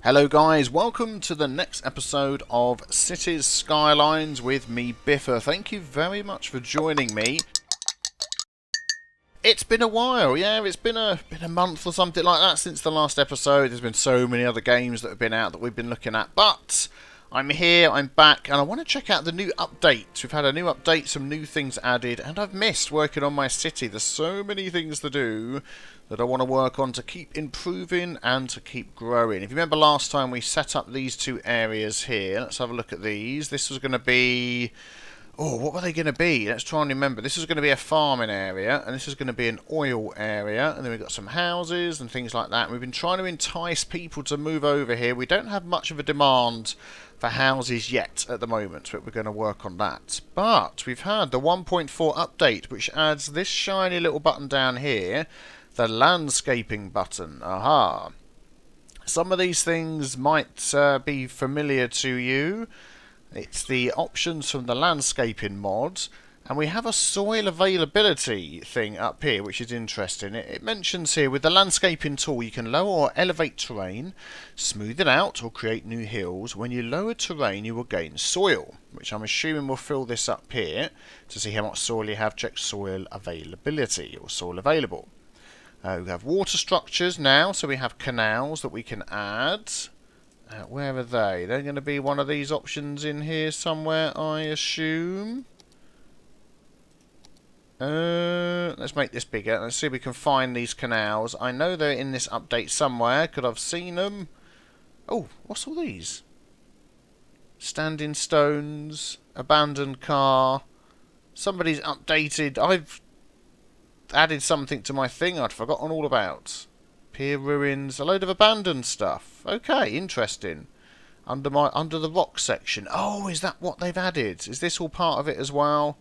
Hello guys, welcome to the next episode of Cities Skylines with me, Biffa. Thank you very much for joining me. It's been a while, yeah, it's been a month or something like that since the last episode. There's been so many other games that have been out that we've been looking at, but I'm here, I'm back, and I want to check out the new updates. We've had a new update, some new things added, and I've missed working on my city. There's so many things to do that I want to work on to keep improving and to keep growing. If you remember last time we set up these two areas here, let's have a look at these. This was going to be... oh, what were they going to be? Let's try and remember. This is going to be a farming area, and this is going to be an oil area, and then we've got some houses and things like that. And we've been trying to entice people to move over here. We don't have much of a demand for houses yet at the moment, but we're going to work on that. But we've had the 1.4 update, which adds this shiny little button down here, the landscaping button. Aha. Some of these things might be familiar to you. It's the options from the landscaping mod, and we have a soil availability thing up here, which is interesting. It mentions here, with the landscaping tool you can lower or elevate terrain, smooth it out, or create new hills. When you lower terrain you will gain soil, which I'm assuming will fill this up here to see how much soil you have. Check soil availability, or soil available. We have water structures now, so we have canals that we can add. Where are they? They're going to be one of these options in here somewhere, I assume. Let's make this bigger. Let's see if we can find these canals. I know they're in this update somewhere. Could I've seen them? Oh, what's all these? Standing stones, abandoned car. Somebody's updated. I've added something to my thing I'd forgotten all about. Pier ruins, a load of abandoned stuff. Okay, interesting. Under the rock section. Oh, is that what they've added? Is this all part of it as well?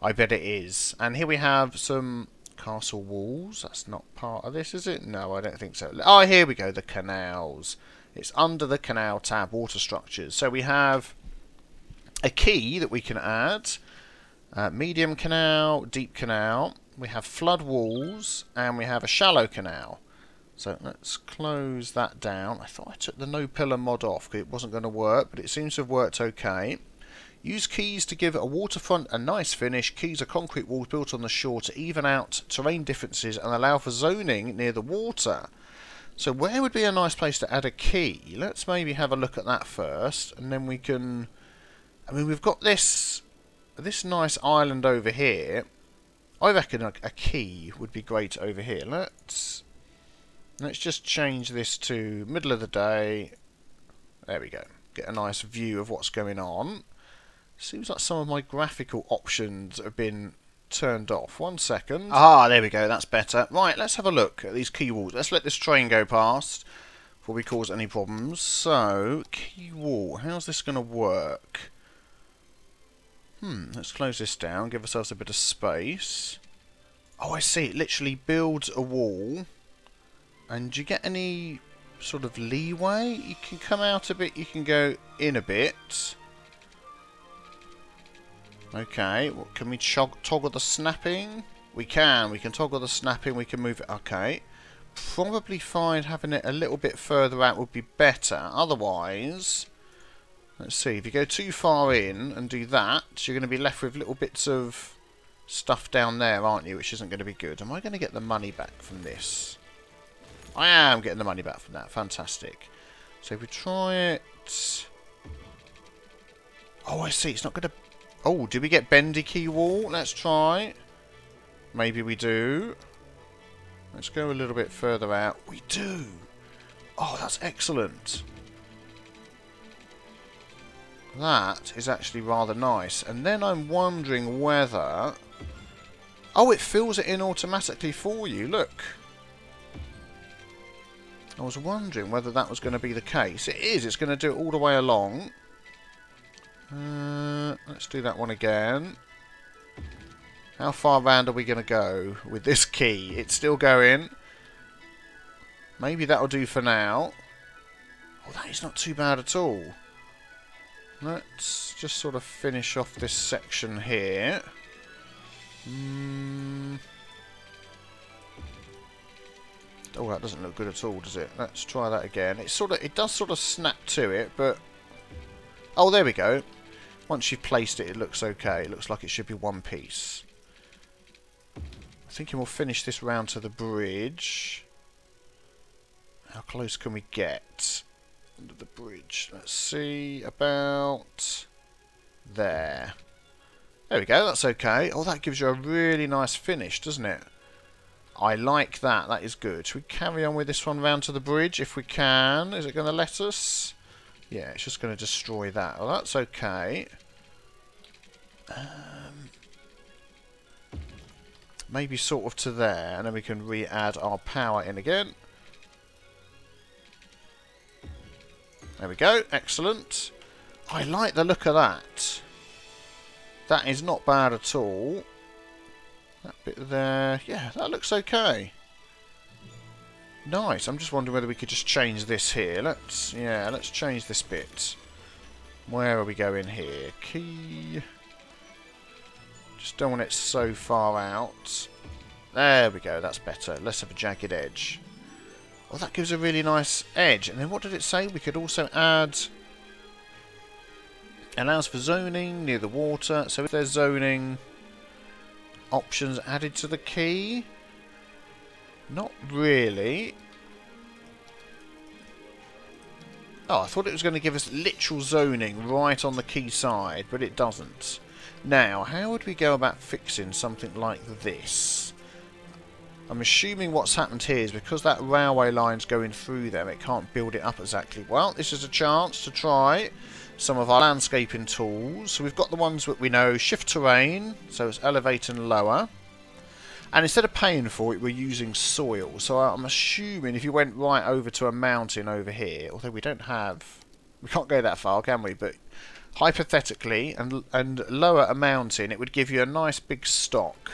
I bet it is. And here we have some castle walls. That's not part of this, is it? No, I don't think so. Oh, here we go, the canals. It's under the canal tab, water structures. So we have a quay that we can add. Medium canal, deep canal. We have flood walls, and we have a shallow canal. So let's close that down. I thought I took the no pillar mod off because it wasn't going to work, but it seems to have worked okay. Use quays to give a waterfront a nice finish. Quays are concrete walls built on the shore to even out terrain differences and allow for zoning near the water. So where would be a nice place to add a quay? Let's maybe have a look at that first, and then we can... I mean, we've got this nice island over here. I reckon a quay would be great over here. Let's just change this to middle of the day. There we go. Get a nice view of what's going on. Seems like some of my graphical options have been turned off. 1 second. Ah, there we go. That's better. Right, let's have a look at these quay walls. Let's let this train go past before we cause any problems. So, quay wall. How's this going to work? Let's close this down, give ourselves a bit of space. Oh, I see. It literally builds a wall. And do you get any sort of leeway? You can come out a bit, you can go in a bit. Okay, well, can we toggle the snapping? We can toggle the snapping, we can move it. Okay. Probably find having it a little bit further out would be better. Otherwise... let's see, if you go too far in and do that, you're going to be left with little bits of stuff down there, aren't you? Which isn't going to be good. Am I going to get the money back from this? I am getting the money back from that. Fantastic. So if we try it... oh, I see. It's not going to... oh, did we get bendy quay wall? Let's try. Maybe we do. Let's go a little bit further out. We do. Oh, that's excellent. That is actually rather nice. And then I'm wondering whether... oh, it fills it in automatically for you. Look. I was wondering whether that was going to be the case. It is. It's going to do it all the way along. Let's do that one again. How far round are we going to go with this key? It's still going. Maybe that'll do for now. Oh, that is not too bad at all. Let's just sort of finish off this section here. Oh, that doesn't look good at all, does it? Let's try that again. It does sort of snap to it, but oh, there we go. Once you've placed it, it looks okay. It looks like it should be one piece. I think we'll finish this round to the bridge. How close can we get under the bridge? Let's see, about there. There we go, that's okay. Oh, that gives you a really nice finish, doesn't it? I like that, that is good. Should we carry on with this one round to the bridge if we can? Is it going to let us? Yeah, it's just going to destroy that. Well, that's okay. Maybe sort of to there, and then we can re-add our power in again. There we go, excellent. I like the look of that. That is not bad at all. That bit there, yeah, that looks okay. Nice. I'm just wondering whether we could just change this here. Let's change this bit. Where are we going here? Key. Just don't want it so far out. There we go. That's better. Less of a jagged edge. Well, that gives a really nice edge. And then what did it say? We could also add. Allows for zoning near the water. So if there's zoning options added to the quay. Not really. Oh, I thought it was going to give us literal zoning right on the quay side, but it doesn't. Now, how would we go about fixing something like this? I'm assuming what's happened here is because that railway line's going through them, it can't build it up exactly. Well, this is a chance to try some of our landscaping tools. So we've got the ones that we know, shift terrain, so it's elevate and lower. And instead of paying for it, we're using soil. So I'm assuming if you went right over to a mountain over here, although we can't go that far, can we? But hypothetically, and lower a mountain, it would give you a nice big stock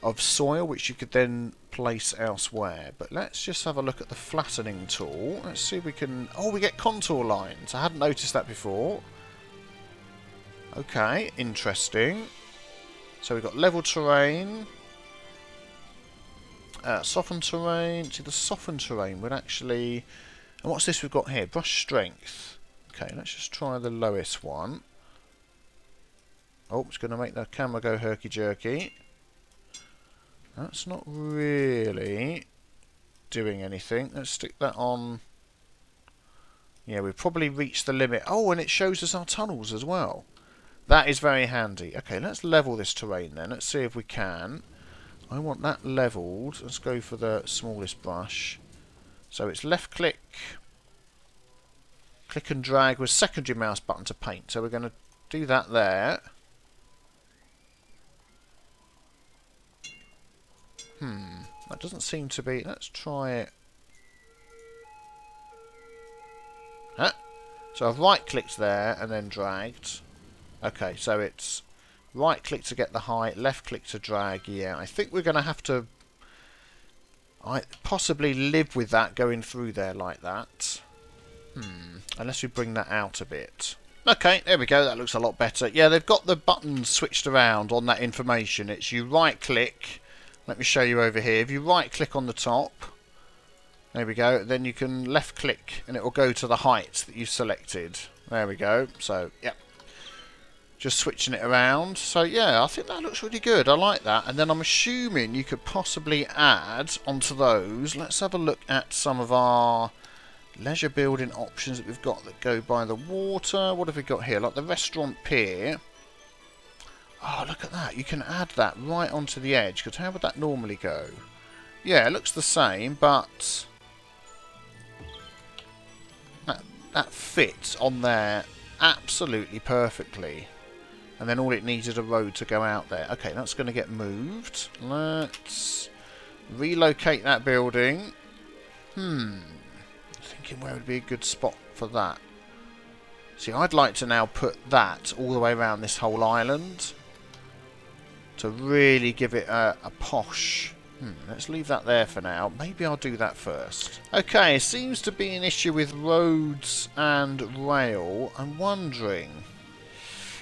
of soil, which you could then place elsewhere. But let's just have a look at the flattening tool. Let's see if we can. Oh, we get contour lines. I hadn't noticed that before. Okay, interesting. So we've got level terrain. Softened terrain. See, the softened terrain would actually. And what's this we've got here? Brush strength. Okay, let's just try the lowest one. Oh, it's going to make the camera go herky-jerky. That's not really doing anything. Let's stick that on. Yeah, we've probably reached the limit. Oh, and it shows us our tunnels as well. That is very handy. Okay, let's level this terrain then. Let's see if we can. I want that levelled. Let's go for the smallest brush. So it's left click, click and drag with secondary mouse button to paint. So we're going to do that there. That doesn't seem to be. Let's try it. Huh? So I've right clicked there and then dragged. Okay, so it's right click to get the height, left click to drag. Yeah, I think we're going to have to possibly live with that going through there like that. Unless we bring that out a bit. Okay, there we go. That looks a lot better. Yeah, they've got the buttons switched around on that information. It's you right click. Let me show you over here. If you right click on the top, there we go. Then you can left click and it will go to the height that you've selected. There we go. So, yeah. Just switching it around. So yeah, I think that looks really good. I like that. And then I'm assuming you could possibly add onto those. Let's have a look at some of our leisure building options that we've got that go by the water. What have we got here? Like the restaurant pier. Oh, look at that. You can add that right onto the edge. Because how would that normally go? Yeah, it looks the same, but that fits on there absolutely perfectly. And then all it needs is a road to go out there. Okay, that's going to get moved. Let's relocate that building. Thinking where would be a good spot for that. See, I'd like to now put that all the way around this whole island to really give it a posh. Let's leave that there for now. Maybe I'll do that first. Okay, seems to be an issue with roads and rail. I'm wondering.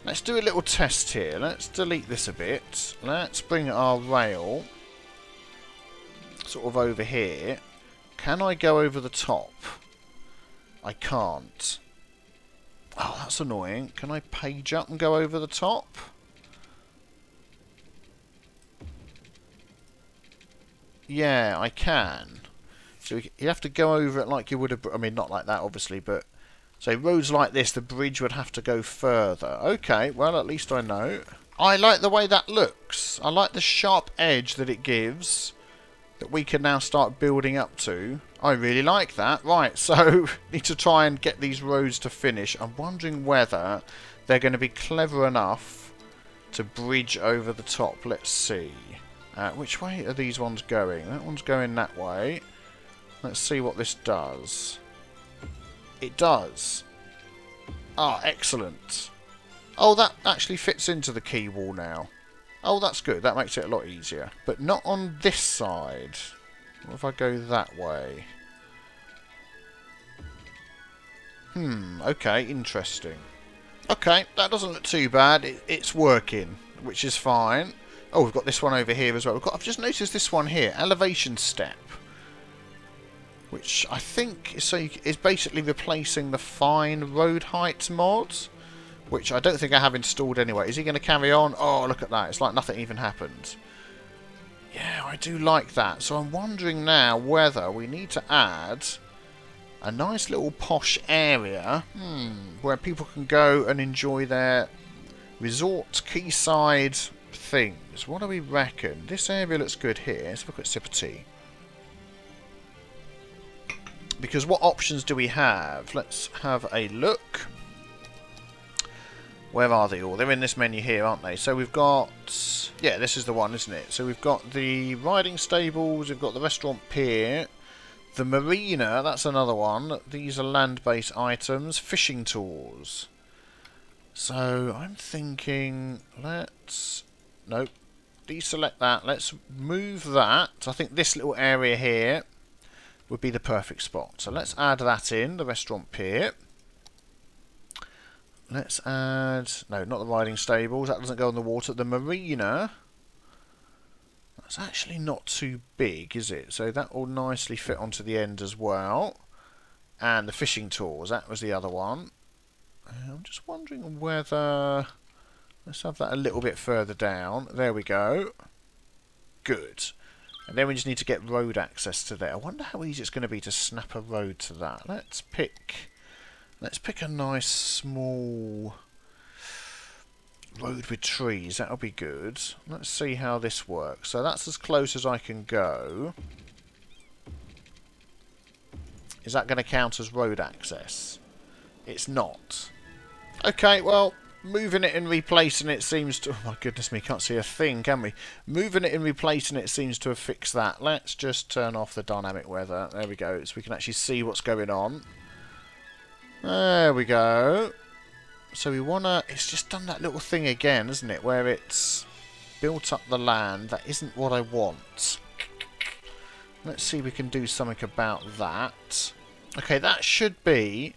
Let's do a little test here. Let's delete this a bit. Let's bring our rail sort of over here. Can I go over the top? I can't. Oh, that's annoying. Can I page up and go over the top? Yeah, I can. So you have to go over it like you would have... I mean, not like that, obviously, but... So roads like this, the bridge would have to go further. Okay, well, at least I know. I like the way that looks. I like the sharp edge that it gives, that we can now start building up to. I really like that. Right, so need to try and get these roads to finish. I'm wondering whether they're going to be clever enough to bridge over the top. Let's see. Which way are these ones going? That one's going that way. Let's see what this does. It does. Ah, excellent. Oh, that actually fits into the quay wall now. Oh, that's good. That makes it a lot easier. But not on this side. What if I go that way? Okay, interesting. Okay, that doesn't look too bad. It's working, which is fine. Oh, we've got this one over here as well. I've just noticed this one here. Elevation step. Which I think is basically replacing the fine road height mod. Which I don't think I have installed anyway. Is he going to carry on? Oh, look at that. It's like nothing even happened. Yeah, I do like that. So I'm wondering now whether we need to add a nice little posh area where people can go and enjoy their resort quayside things. What do we reckon? This area looks good here. Let's look at sip of tea. Because what options do we have? Let's have a look. Where are they all? They're in this menu here, aren't they? So we've got... Yeah, this is the one, isn't it? So we've got the riding stables, we've got the restaurant pier, the marina, that's another one. These are land-based items. Fishing tours. So I'm thinking... Let's... Nope. Deselect that. Let's move that. I think this little area here would be the perfect spot. So let's add that in, the restaurant pier. Let's add... No, not the riding stables. That doesn't go on the water. The marina. That's actually not too big, is it? So that will nicely fit onto the end as well. And the fishing tours. That was the other one. I'm just wondering whether... Let's have that a little bit further down. There we go. Good. And then we just need to get road access to there. I wonder how easy it's going to be to snap a road to that. Let's pick a nice small road with trees. That'll be good. Let's see how this works. So that's as close as I can go. Is that going to count as road access? It's not. Okay, well, moving it and replacing it seems to... Oh my goodness me, can't see a thing, can we? Moving it and replacing it seems to have fixed that. Let's just turn off the dynamic weather. There we go, so we can actually see what's going on. There we go. So we want to... It's just done that little thing again, isn't it? Where it's built up the land. That isn't what I want. Let's see if we can do something about that. Okay, that should be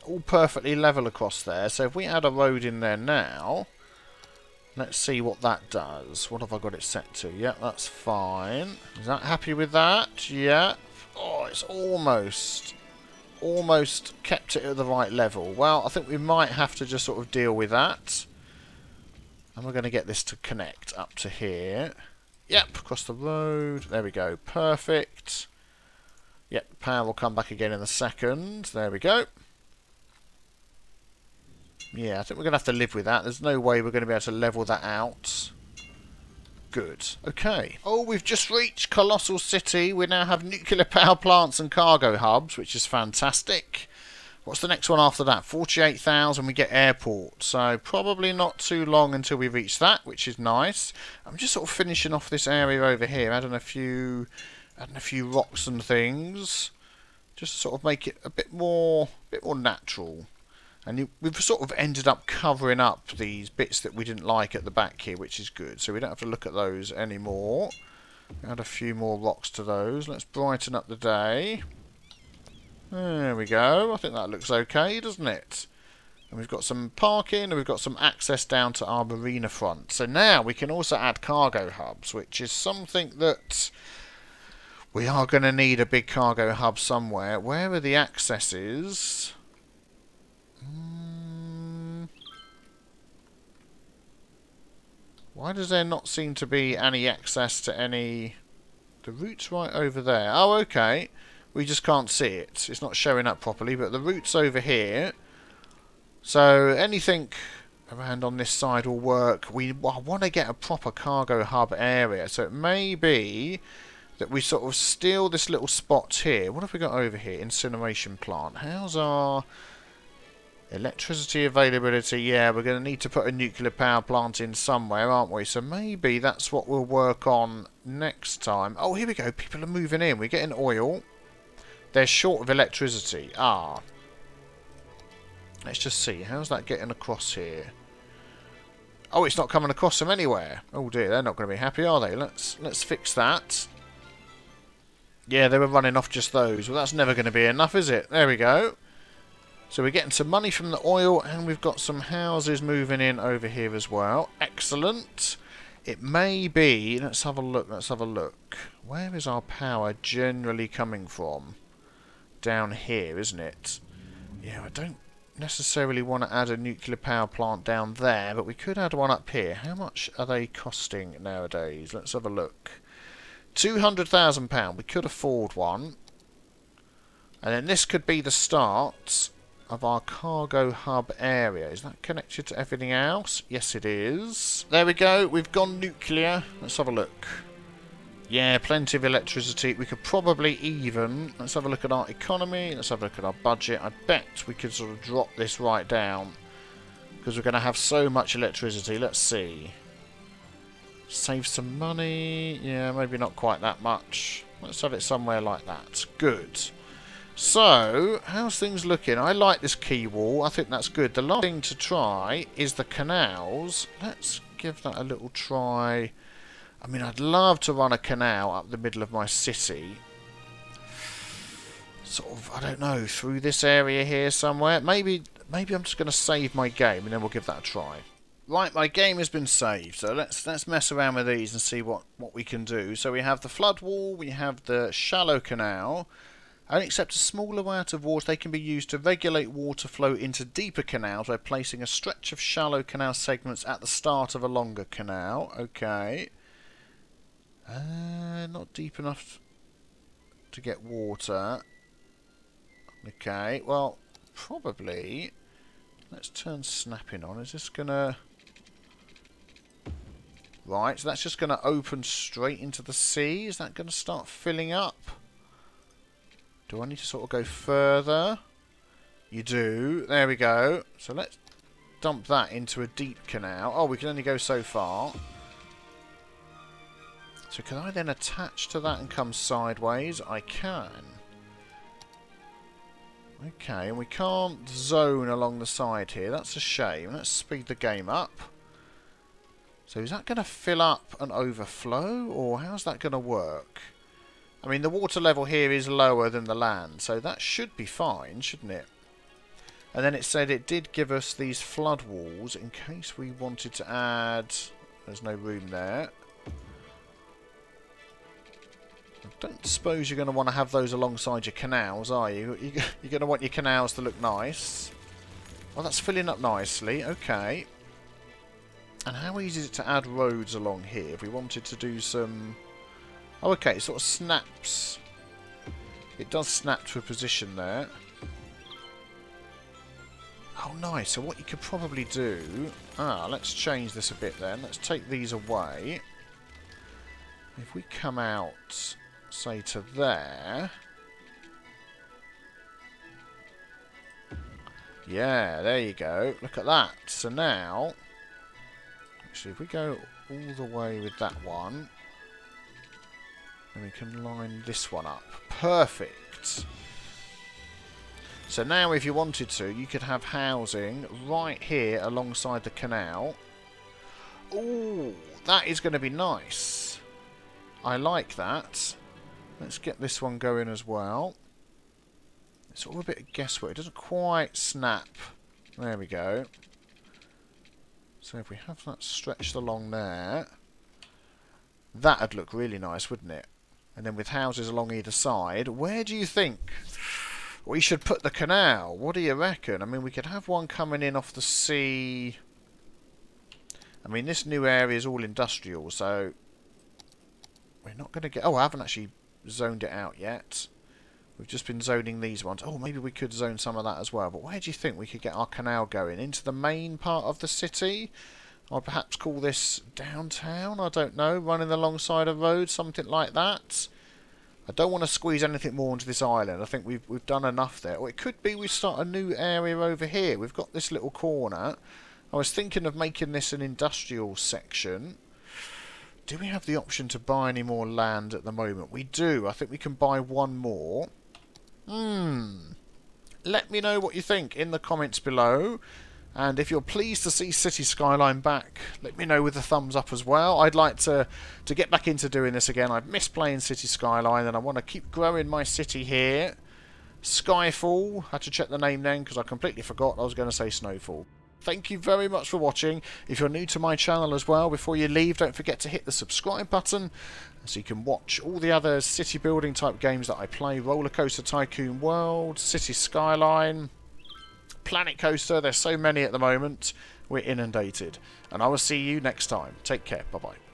all perfectly level across there. So if we add a road in there now, let's see what that does. What have I got it set to? Yep, that's fine. Is that happy with that? Yep. Oh, it's almost kept it at the right level. Well, I think we might have to just sort of deal with that. And we're going to get this to connect up to here. Yep, across the road. There we go. Perfect. Yep, power will come back again in a second. There we go. Yeah, I think we're going to have to live with that. There's no way we're going to be able to level that out. Good. Okay. Oh, we've just reached Colossal City. We now have nuclear power plants and cargo hubs, which is fantastic. What's the next one after that? 48,000, we get airport. So probably not too long until we reach that, which is nice. I'm just sort of finishing off this area over here, adding a few rocks and things, just to sort of make it a bit more natural. And we've sort of ended up covering up these bits that we didn't like at the back here, which is good. So we don't have to look at those anymore. Add a few more rocks to those. Let's brighten up the day. There we go. I think that looks okay, doesn't it? And we've got some parking and we've got some access down to our marina front. So now we can also add cargo hubs, which is something that We are going to need a big cargo hub somewhere. Where are the accesses? Why does there not seem to be any access to any... The route's right over there. Oh, okay. We just can't see it. It's not showing up properly, but the route's over here. So anything around on this side will work. I want to get a proper cargo hub area. So it may be that we sort of steal this little spot here. What have we got over here? Incineration plant. How's our electricity availability? Yeah, we're going to need to put a nuclear power plant in somewhere, aren't we? So maybe that's what we'll work on next time. Oh, here we go. People are moving in. We're getting oil. They're short of electricity. Ah. Let's just see. How's that getting across here? Oh, it's not coming across them anywhere. Oh dear, they're not going to be happy, are they? Let's fix that. Yeah, they were running off just those. Well, that's never going to be enough, is it? There we go. So we're getting some money from the oil, and we've got some houses moving in over here as well. Excellent. It may be... Let's have a look. Let's have a look. Where is our power generally coming from? Down here, isn't it? Yeah, I don't necessarily want to add a nuclear power plant down there, but we could add one up here. How much are they costing nowadays? Let's have a look. £200,000. We could afford one. And then this could be the start of our cargo hub area. Is that connected to everything else? Yes, it is. There we go. We've gone nuclear. Let's have a look. Yeah, plenty of electricity. We could probably even... Let's have a look at our economy. Let's have a look at our budget. I bet we could sort of drop this right down, because we're going to have so much electricity. Let's see. Save some money. Yeah, maybe not quite that much. Let's have it somewhere like that. Good. So, how's things looking? I like this quay wall. I think that's good. The last thing to try is the canals. Let's give that a little try. I mean, I'd love to run a canal up the middle of my city. Sort of, I don't know, through this area here somewhere. Maybe I'm just going to save my game and then we'll give that a try. Right, my game has been saved, so let's mess around with these and see what we can do. So we have the flood wall, we have the shallow canal. Only accept a small amount of water. They can be used to regulate water flow into deeper canals by placing a stretch of shallow canal segments at the start of a longer canal. Okay. Not deep enough to get water. Okay, well, probably... Let's turn snapping on. Is this gonna... Right, so that's just going to open straight into the sea. Is that going to start filling up? Do I need to sort of go further? You do. There we go. So let's dump that into a deep canal. Oh, we can only go so far. So can I then attach to that and come sideways? I can. Okay, and we can't zone along the side here. That's a shame. Let's speed the game up. So is that going to fill up and overflow, or how's that going to work? I mean, the water level here is lower than the land, so that should be fine, shouldn't it? And then it said it did give us these flood walls in case we wanted to add... There's no room there. I don't suppose you're going to want to have those alongside your canals, are you? You're going to want your canals to look nice. Well, that's filling up nicely. Okay. And how easy is it to add roads along here if we wanted to do some... Oh, okay, it sort of snaps. It does snap to a position there. Oh, nice. So what you could probably do... let's change this a bit then. Let's take these away. If we come out, say, to there... Yeah, there you go. Look at that. So now... Actually, if we go all the way with that one... And we can line this one up. Perfect. So now if you wanted to, you could have housing right here alongside the canal. Ooh, that is going to be nice. I like that. Let's get this one going as well. It's all a bit of guesswork. It doesn't quite snap. There we go. So if we have that stretched along there, that'd look really nice, wouldn't it? and then with houses along either side. Where do you think we should put the canal? What do you reckon? I mean, we could have one coming in off the sea. I mean, this new area is all industrial, so we're not going to get... Oh, I haven't actually zoned it out yet. We've just been zoning these ones. Oh, maybe we could zone some of that as well. But where do you think we could get our canal going? Into the main part of the city? Or perhaps call this downtown? I don't know. Running alongside a road? Something like that? I don't want to squeeze anything more into this island. I think we've done enough there. Or it could be we start a new area over here. We've got this little corner. I was thinking of making this an industrial section. Do we have the option to buy any more land at the moment? We do. I think we can buy one more. Let me know what you think in the comments below. And if you're pleased to see Cities Skylines back, let me know with a thumbs up as well. I'd like to get back into doing this again. I've missed playing Cities Skylines and I want to keep growing my city here. Skyfall. Had to check the name then because I completely forgot I was going to say Snowfall. Thank you very much for watching. If you're new to my channel as well, before you leave, don't forget to hit the subscribe button so you can watch all the other city building type games that I play. Roller Coaster Tycoon World, Cities Skyline, Planet Coaster. There's so many at the moment. We're inundated. And I will see you next time. Take care. Bye-bye.